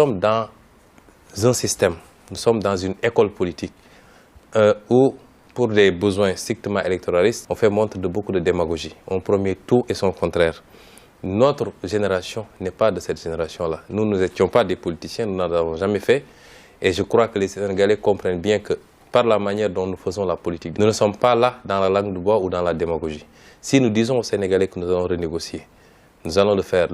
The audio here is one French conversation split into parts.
sommes dans un système, nous sommes dans une école politique où, pour des besoins strictement électoralistes, on fait montre de beaucoup de démagogie. On promet tout et son contraire. Notre génération n'est pas de cette génération-là. Nous n'étions pas des politiciens, nous n'en avons jamais fait. Et je crois que les Sénégalais comprennent bien que par la manière dont nous faisons la politique, nous ne sommes pas là dans la langue de bois ou dans la démagogie. Si nous disons aux Sénégalais que nous allons renégocier, nous allons le faire.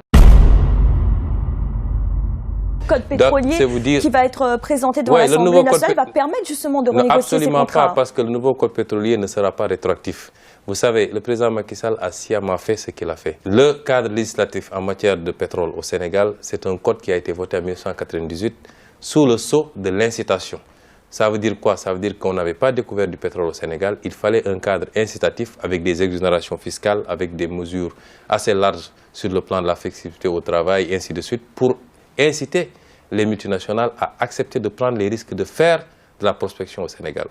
Code pétrolier dire... qui va être présenté devant l'Assemblée nationale va permettre justement de renégocier absolument ces contrats. Pas, parce que le nouveau code pétrolier ne sera pas rétroactif. Vous savez, le président Macky Sall a sciemment fait ce qu'il a fait. Le cadre législatif en matière de pétrole au Sénégal, c'est un code qui a été voté en 1998 sous le sceau de l'incitation. Ça veut dire quoi? Ça veut dire qu'on n'avait pas découvert du pétrole au Sénégal. Il fallait un cadre incitatif avec des exonérations fiscales, avec des mesures assez larges sur le plan de la flexibilité au travail, et ainsi de suite, pour inciter les multinationales à accepter de prendre les risques de faire de la prospection au Sénégal.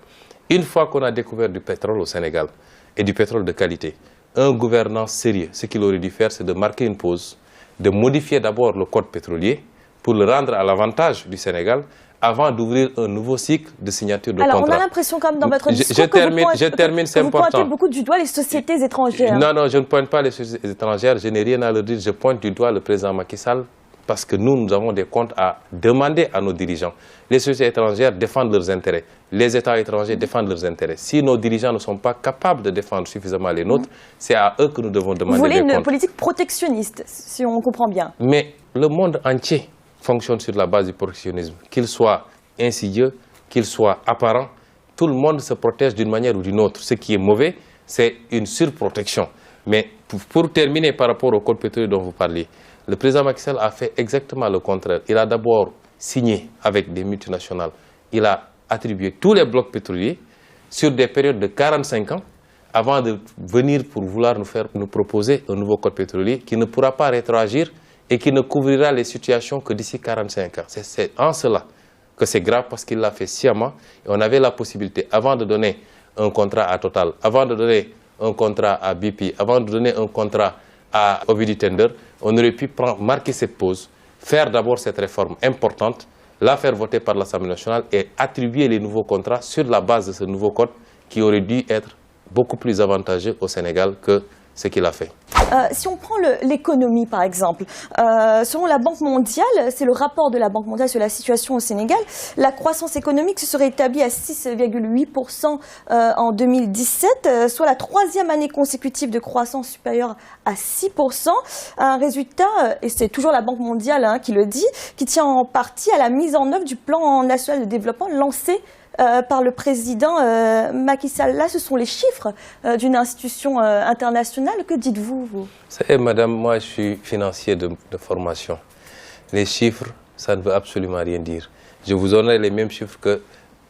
Une fois qu'on a découvert du pétrole au Sénégal, et du pétrole de qualité, un gouvernement sérieux, ce qu'il aurait dû faire, c'est de marquer une pause, de modifier d'abord le code pétrolier pour le rendre à l'avantage du Sénégal, avant d'ouvrir un nouveau cycle de signature de contrat. Alors, on a l'impression quand même dans votre discours que vous pointez beaucoup du doigt les sociétés étrangères. Non, je ne pointe pas les sociétés étrangères, je n'ai rien à leur dire, je pointe du doigt le président Macky Sall, parce que nous avons des comptes à demander à nos dirigeants. Les sociétés étrangères défendent leurs intérêts, les États étrangers défendent leurs intérêts. Si nos dirigeants ne sont pas capables de défendre suffisamment les nôtres, c'est à eux que nous devons demander des comptes. Vous voulez une politique protectionniste, si on comprend bien. Mais le monde entier fonctionne sur la base du protectionnisme, qu'il soit insidieux, qu'il soit apparent, tout le monde se protège d'une manière ou d'une autre. Ce qui est mauvais, c'est une surprotection. Mais pour terminer par rapport au code pétrolier dont vous parliez, le président Macky Sall a fait exactement le contraire. Il a d'abord signé avec des multinationales. Il a attribué tous les blocs pétroliers sur des périodes de 45 ans avant de venir pour vouloir nous proposer un nouveau code pétrolier qui ne pourra pas rétroagir et qui ne couvrira les situations que d'ici 45 ans. C'est en cela que c'est grave parce qu'il l'a fait sciemment. Et on avait la possibilité, avant de donner un contrat à Total, avant de donner un contrat à BP, avant de donner un contrat à Ovidy Tender, on aurait pu marquer cette pause, faire d'abord cette réforme importante, la faire voter par l'Assemblée nationale et attribuer les nouveaux contrats sur la base de ce nouveau code qui aurait dû être beaucoup plus avantageux au Sénégal que ce qu'il a fait. Si on prend l'économie par exemple, selon la Banque mondiale, c'est le rapport de la Banque mondiale sur la situation au Sénégal, la croissance économique se serait établie à 6,8% en 2017, soit la 3e année consécutive de croissance supérieure à 6%. Un résultat, et c'est toujours la Banque mondiale qui le dit, qui tient en partie à la mise en œuvre du plan national de développement lancé par le président Macky Sall. Là, ce sont les chiffres d'une institution internationale. Que dites-vous, vous? Vous savez, madame, moi, je suis financier de formation. Les chiffres, ça ne veut absolument rien dire. Je vous donnerai les mêmes chiffres que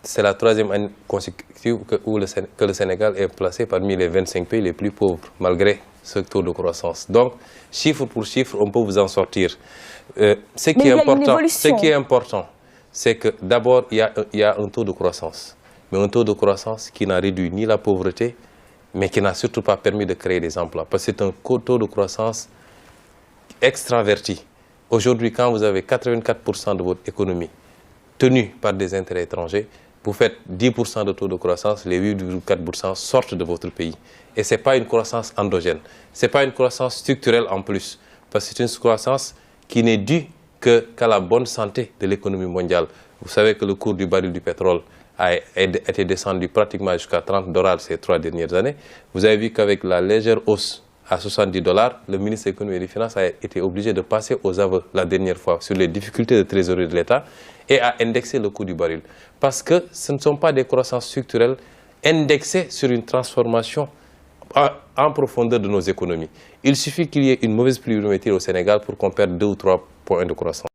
c'est la 3e année consécutive que le Sénégal est placé parmi les 25 pays les plus pauvres, malgré ce taux de croissance. Donc, chiffre pour chiffre, on peut vous en sortir. Ce qui est important, c'est que d'abord, il y a un taux de croissance. Mais un taux de croissance qui n'a réduit ni la pauvreté, mais qui n'a surtout pas permis de créer des emplois. Parce que c'est un taux de croissance extraverti. Aujourd'hui, quand vous avez 84% de votre économie tenue par des intérêts étrangers, vous faites 10% de taux de croissance, les 8,4% sortent de votre pays. Et ce n'est pas une croissance endogène. Ce n'est pas une croissance structurelle en plus. Parce que c'est une croissance qui n'est due qu'à la bonne santé de l'économie mondiale. Vous savez que le cours du baril du pétrole a été descendu pratiquement jusqu'à $30 ces 3 dernières années. Vous avez vu qu'avec la légère hausse à $70, le ministre de l'économie et des finances a été obligé de passer aux aveux la dernière fois sur les difficultés de trésorerie de l'État et a indexé le coût du baril. Parce que ce ne sont pas des croissances structurelles indexées sur une transformation en profondeur de nos économies. Il suffit qu'il y ait une mauvaise pluviométrie au Sénégal pour qu'on perde 2 ou 3 points de croissance.